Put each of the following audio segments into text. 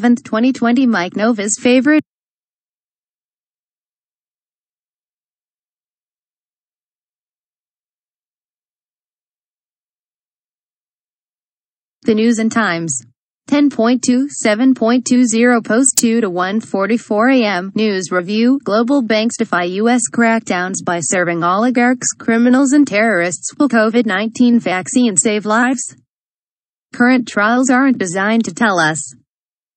2020 Mike Nova's favorite. The News and Times. 10.2, 7.20 Post 2 to 1:44 a.m. News Review. Global banks defy U.S. crackdowns by serving oligarchs, criminals and terrorists. Will COVID-19 vaccine save lives? Current trials aren't designed to tell us.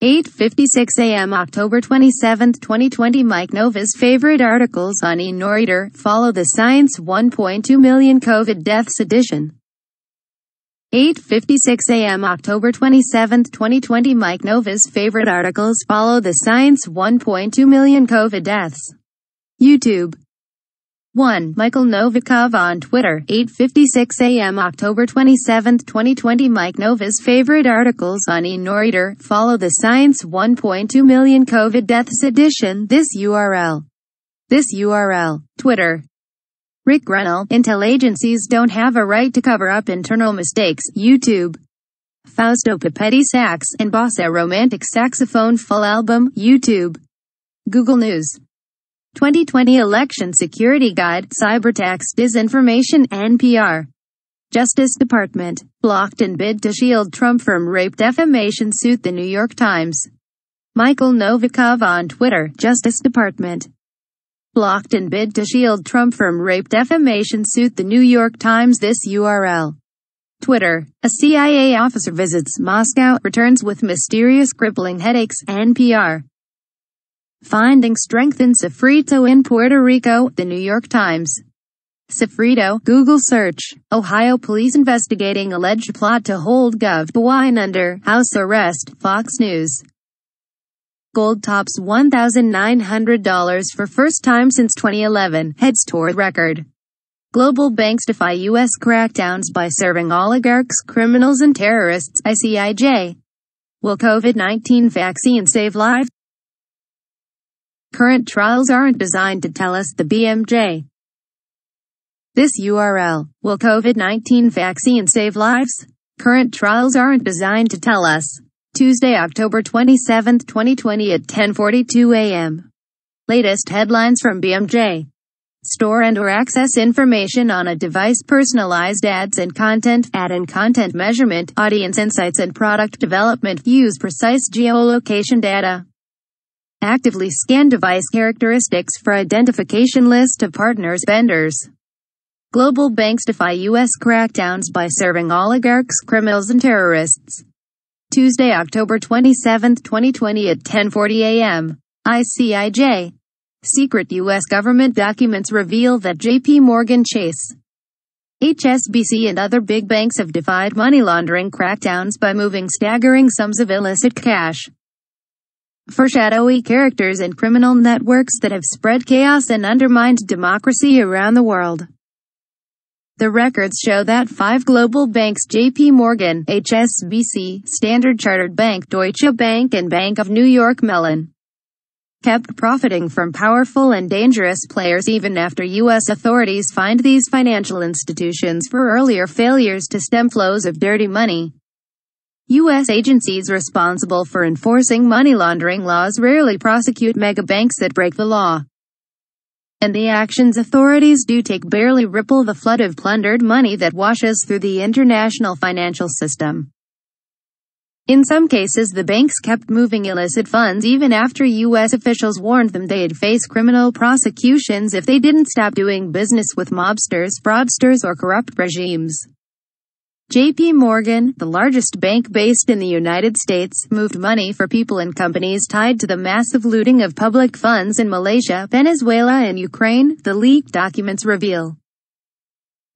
8:56 a.m. October 27, 2020 Mike Nova's favorite articles on eNoreader. Follow the Science 1.2 million COVID deaths edition. 8:56 a.m. October 27, 2020 Mike Nova's favorite articles. Follow the Science 1.2 million COVID deaths. YouTube. 1. Michael Novikov on Twitter. 8:56 a.m. October 27, 2020 Mike Nova's favorite articles on eNoreader. Follow the Science 1.2 million COVID deaths edition. This URL. Twitter. Rick Grenell. Intel agencies don't have a right to cover up internal mistakes. YouTube. Fausto Papetti Sax and Bossa Romantic Saxophone Full Album. YouTube. Google News. 2020 Election Security Guide. Cybertax Disinformation. NPR. Justice Department. Blocked in bid to shield Trump from rape defamation suit. The New York Times. Michael Novikov on Twitter. Justice Department. Blocked in bid to shield Trump from rape defamation suit. The New York Times. This URL. Twitter. A CIA officer visits Moscow, returns with mysterious crippling headaches. NPR. Finding strength in Sofrito in Puerto Rico. The New York Times. Sofrito. Google search. Ohio police investigating alleged plot to hold Gov. Hawaiian under house arrest. Fox News. Gold tops $1,900 for first time since 2011, heads toward record. Global banks defy U.S. crackdowns by serving oligarchs, criminals and terrorists. ICIJ. Will COVID-19 vaccine save lives? Current trials aren't designed to tell us. The BMJ. This URL. Will COVID-19 vaccine save lives? Current trials aren't designed to tell us. Tuesday, October 27, 2020 at 10:42 a.m. Latest headlines from BMJ. Store and/or access information on a device. Personalized ads and content. Ad and content measurement. Audience insights and product development. Use precise geolocation data. Actively scan device characteristics for identification. List of partners. Vendors. Global banks defy U.S. crackdowns by serving oligarchs, criminals and terrorists. Tuesday, October 27, 2020 at 10:40 a.m. ICIJ. Secret U.S. government documents reveal that J.P. Morgan Chase, HSBC and other big banks have defied money laundering crackdowns by moving staggering sums of illicit cash for shadowy characters and criminal networks that have spread chaos and undermined democracy around the world. The records show that 5 global banks, J.P. Morgan, HSBC, Standard Chartered Bank, Deutsche Bank and Bank of New York Mellon, kept profiting from powerful and dangerous players even after U.S. authorities fined these financial institutions for earlier failures to stem flows of dirty money. U.S. agencies responsible for enforcing money laundering laws rarely prosecute mega banks that break the law. And the actions authorities do take barely ripple the flood of plundered money that washes through the international financial system. In some cases, the banks kept moving illicit funds even after U.S. officials warned them they'd face criminal prosecutions if they didn't stop doing business with mobsters, fraudsters, or corrupt regimes. J.P. Morgan, the largest bank based in the United States, moved money for people and companies tied to the massive looting of public funds in Malaysia, Venezuela and Ukraine, the leaked documents reveal.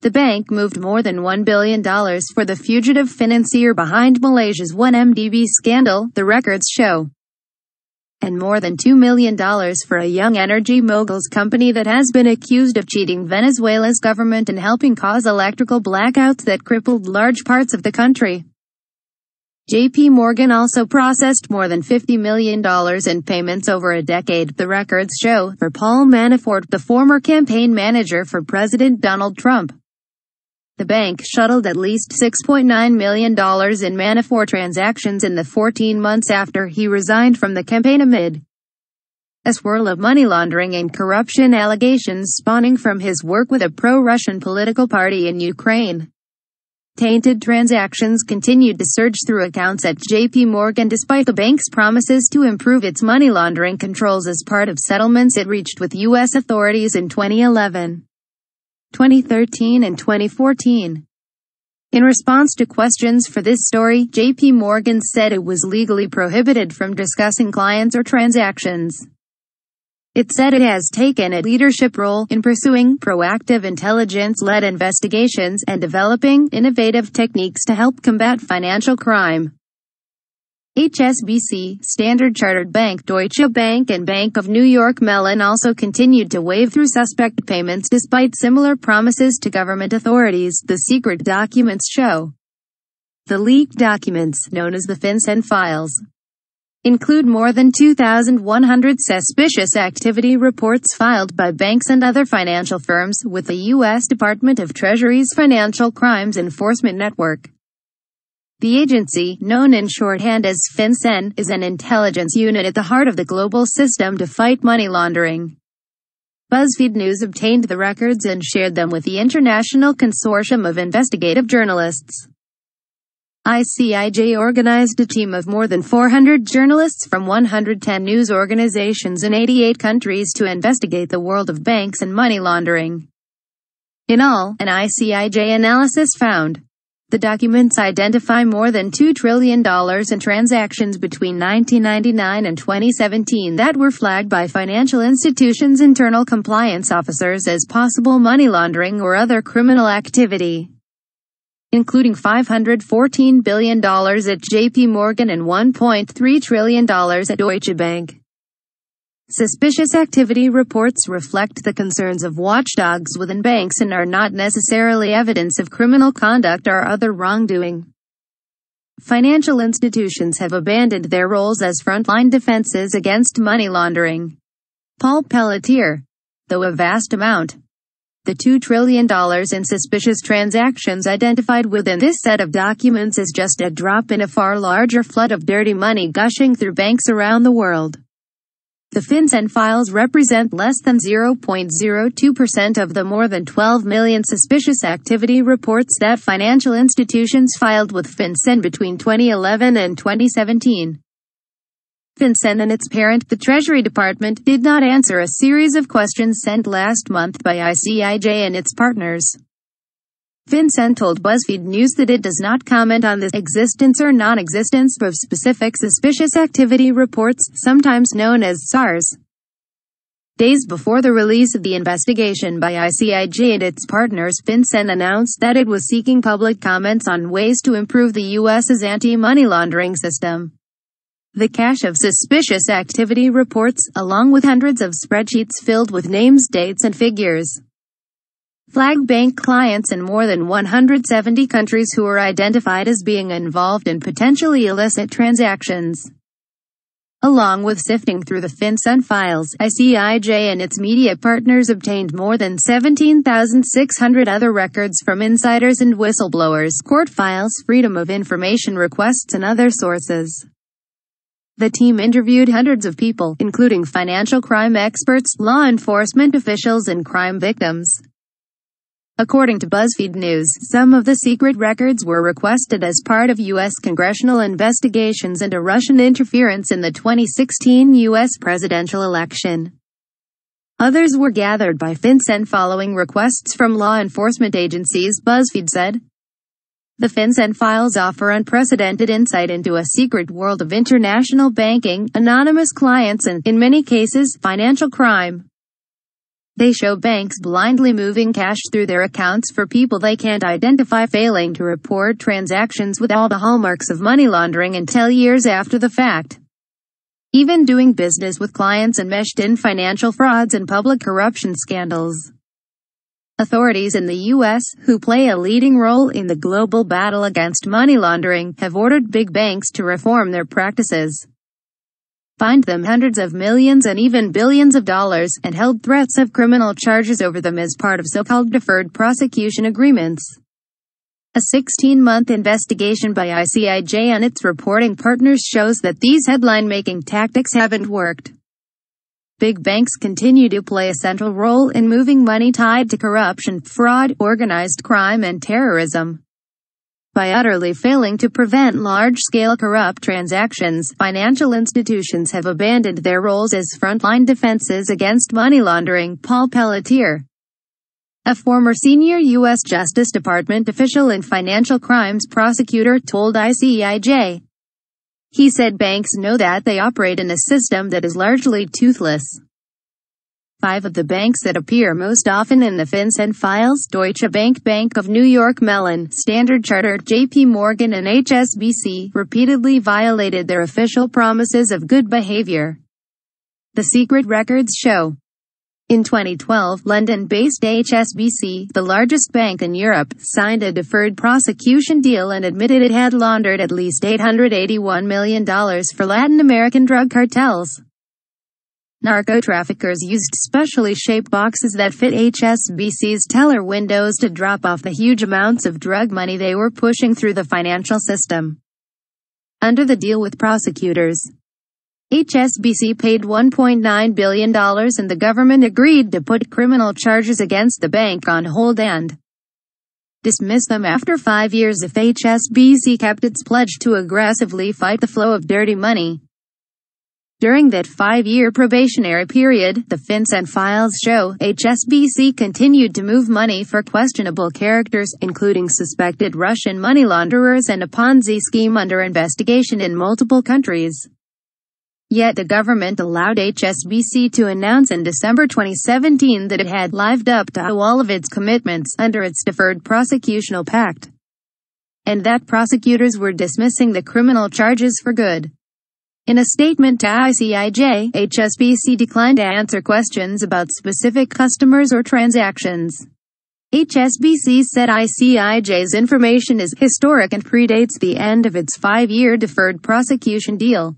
The bank moved more than $1 billion for the fugitive financier behind Malaysia's 1MDB scandal, the records show. And more than $2 million for a young energy mogul's company that has been accused of cheating Venezuela's government and helping cause electrical blackouts that crippled large parts of the country. J.P. Morgan also processed more than $50 million in payments over a decade, the records show, for Paul Manafort, the former campaign manager for President Donald Trump. The bank shuttled at least $6.9 million in Manafort transactions in the 14 months after he resigned from the campaign amid a swirl of money laundering and corruption allegations spawning from his work with a pro-Russian political party in Ukraine. Tainted transactions continued to surge through accounts at JP Morgan despite the bank's promises to improve its money laundering controls as part of settlements it reached with U.S. authorities in 2011, 2013 and 2014. In response to questions for this story, JP Morgan said it was legally prohibited from discussing clients or transactions. It said it has taken a leadership role in pursuing proactive intelligence-led investigations and developing innovative techniques to help combat financial crime. HSBC, Standard Chartered Bank, Deutsche Bank and Bank of New York Mellon also continued to wave through suspect payments despite similar promises to government authorities, the secret documents show. The leaked documents, known as the FinCEN files, include more than 2,100 suspicious activity reports filed by banks and other financial firms with the U.S. Department of Treasury's Financial Crimes Enforcement Network. The agency, known in shorthand as FinCEN, is an intelligence unit at the heart of the global system to fight money laundering. BuzzFeed News obtained the records and shared them with the International Consortium of Investigative Journalists. ICIJ organized a team of more than 400 journalists from 110 news organizations in 88 countries to investigate the world of banks and money laundering. In all, an ICIJ analysis found the documents identify more than $2 trillion in transactions between 1999 and 2017 that were flagged by financial institutions' internal compliance officers as possible money laundering or other criminal activity, including $514 billion at JP Morgan and $1.3 trillion at Deutsche Bank. Suspicious activity reports reflect the concerns of watchdogs within banks and are not necessarily evidence of criminal conduct or other wrongdoing. Financial institutions have abandoned their roles as frontline defenses against money laundering. Paul Pelletier. Though a vast amount, the $2 trillion in suspicious transactions identified within this set of documents is just a drop in a far larger flood of dirty money gushing through banks around the world. The FinCEN files represent less than 0.02% of the more than 12 million suspicious activity reports that financial institutions filed with FinCEN between 2011 and 2017. FinCEN and its parent, the Treasury Department, did not answer a series of questions sent last month by ICIJ and its partners. FinCEN told BuzzFeed News that it does not comment on the existence or non-existence of specific suspicious activity reports, sometimes known as SARs. Days before the release of the investigation by ICIJ and its partners, FinCEN announced that it was seeking public comments on ways to improve the U.S.'s anti-money laundering system. The cache of suspicious activity reports, along with hundreds of spreadsheets filled with names, dates and figures, flag bank clients in more than 170 countries who were identified as being involved in potentially illicit transactions. Along with sifting through the FinCEN files, ICIJ and its media partners obtained more than 17,600 other records from insiders and whistleblowers, court files, freedom of information requests and other sources. The team interviewed hundreds of people, including financial crime experts, law enforcement officials and crime victims. According to BuzzFeed News, some of the secret records were requested as part of U.S. congressional investigations into Russian interference in the 2016 U.S. presidential election. Others were gathered by FinCEN following requests from law enforcement agencies, BuzzFeed said. The FinCEN files offer unprecedented insight into a secret world of international banking, anonymous clients and, in many cases, financial crime. They show banks blindly moving cash through their accounts for people they can't identify, failing to report transactions with all the hallmarks of money laundering until years after the fact. Even doing business with clients enmeshed in financial frauds and public corruption scandals. Authorities in the U.S., who play a leading role in the global battle against money laundering, have ordered big banks to reform their practices, fined them hundreds of millions and even billions of dollars, and held threats of criminal charges over them as part of so-called deferred prosecution agreements. A 16-month investigation by ICIJ and its reporting partners shows that these headline-making tactics haven't worked. Big banks continue to play a central role in moving money tied to corruption, fraud, organized crime and terrorism. By utterly failing to prevent large-scale corrupt transactions, financial institutions have abandoned their roles as frontline defenses against money laundering. Paul Pelletier, a former senior U.S. Justice Department official and financial crimes prosecutor, told ICIJ. He said banks know that they operate in a system that is largely toothless. 5 of the banks that appear most often in the FinCEN files, Deutsche Bank, Bank of New York Mellon, Standard Chartered, JP Morgan and HSBC, repeatedly violated their official promises of good behavior. The secret records show. In 2012, London-based HSBC, the largest bank in Europe, signed a deferred prosecution deal and admitted it had laundered at least $881 million for Latin American drug cartels. Narco-traffickers used specially shaped boxes that fit HSBC's teller windows to drop off the huge amounts of drug money they were pushing through the financial system. Under the deal with prosecutors, HSBC paid $1.9 billion and the government agreed to put criminal charges against the bank on hold and dismiss them after 5 years if HSBC kept its pledge to aggressively fight the flow of dirty money. During that 5-year probationary period, the FinCEN files show, HSBC continued to move money for questionable characters, including suspected Russian money launderers and a Ponzi scheme under investigation in multiple countries. Yet the government allowed HSBC to announce in December 2017 that it had lived up to all of its commitments under its deferred prosecutional pact, and that prosecutors were dismissing the criminal charges for good. In a statement to ICIJ, HSBC declined to answer questions about specific customers or transactions. HSBC said ICIJ's information is historic and predates the end of its 5-year deferred prosecution deal.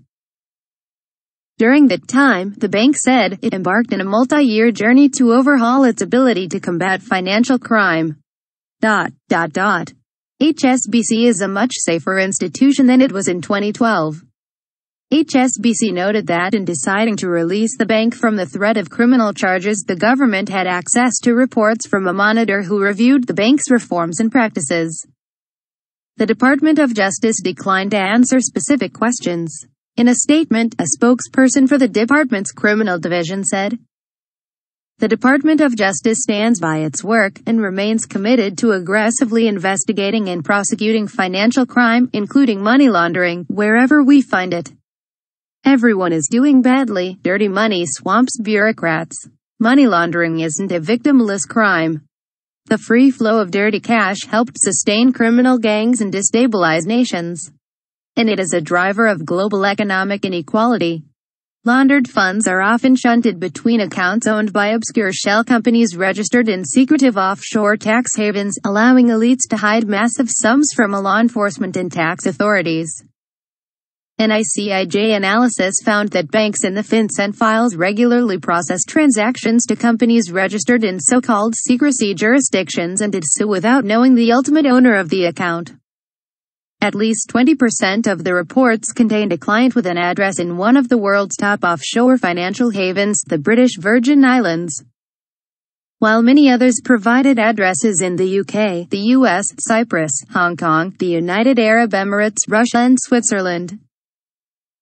During that time, the bank said, it embarked on a multi-year journey to overhaul its ability to combat financial crime. HSBC is a much safer institution than it was in 2012. HSBC noted that in deciding to release the bank from the threat of criminal charges, the government had access to reports from a monitor who reviewed the bank's reforms and practices. The Department of Justice declined to answer specific questions. In a statement, a spokesperson for the department's criminal division said, "The Department of Justice stands by its work and remains committed to aggressively investigating and prosecuting financial crime, including money laundering, wherever we find it. Everyone is doing badly. Dirty money swamps bureaucrats. Money laundering isn't a victimless crime. The free flow of dirty cash helped sustain criminal gangs and destabilize nations. And it is a driver of global economic inequality. Laundered funds are often shunted between accounts owned by obscure shell companies registered in secretive offshore tax havens, allowing elites to hide massive sums from law enforcement and tax authorities." An ICIJ analysis found that banks in the FinCEN files regularly process transactions to companies registered in so-called secrecy jurisdictions and did so without knowing the ultimate owner of the account. At least 20% of the reports contained a client with an address in one of the world's top offshore financial havens, the British Virgin Islands, while many others provided addresses in the UK, the US, Cyprus, Hong Kong, the United Arab Emirates, Russia and Switzerland.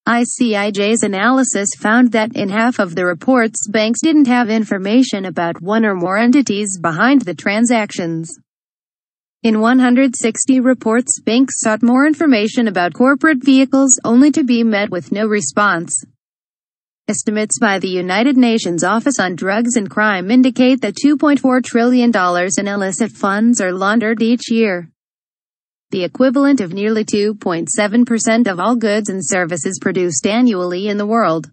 ICIJ's analysis found that in half of the reports, banks didn't have information about one or more entities behind the transactions. In 160 reports, banks sought more information about corporate vehicles, only to be met with no response. Estimates by the United Nations Office on Drugs and Crime indicate that $2.4 trillion in illicit funds are laundered each year, the equivalent of nearly 2.7% of all goods and services produced annually in the world.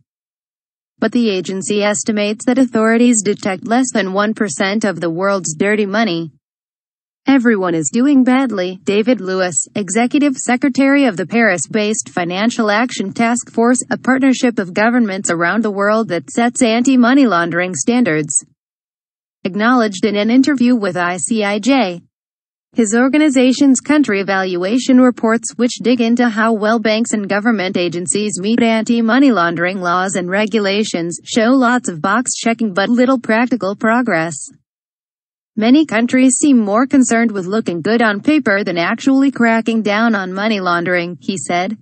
But the agency estimates that authorities detect less than 1% of the world's dirty money. Everyone is doing badly. David Lewis, Executive Secretary of the Paris-based Financial Action Task Force, a partnership of governments around the world that sets anti-money laundering standards, acknowledged in an interview with ICIJ. His organization's country evaluation reports, which dig into how well banks and government agencies meet anti-money laundering laws and regulations, show lots of box-checking but little practical progress. Many countries seem more concerned with looking good on paper than actually cracking down on money laundering, he said.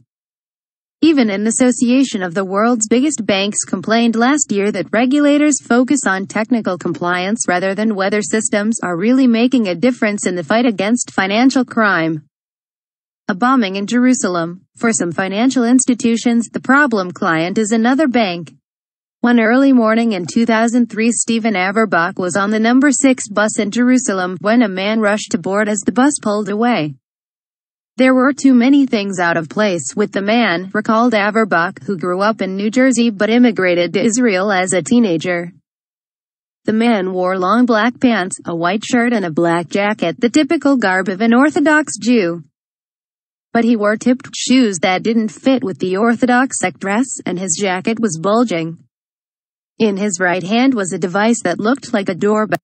Even an association of the world's biggest banks complained last year that regulators focus on technical compliance rather than whether systems are really making a difference in the fight against financial crime. A bombing in Jerusalem. For some financial institutions, the problem client is another bank. One early morning in 2003, Steven Averbach was on the number 6 bus in Jerusalem when a man rushed to board as the bus pulled away. There were too many things out of place with the man, recalled Averbach, who grew up in New Jersey but immigrated to Israel as a teenager. The man wore long black pants, a white shirt and a black jacket, the typical garb of an Orthodox Jew. But he wore tipped shoes that didn't fit with the Orthodox dress, and his jacket was bulging. In his right hand was a device that looked like a doorbell.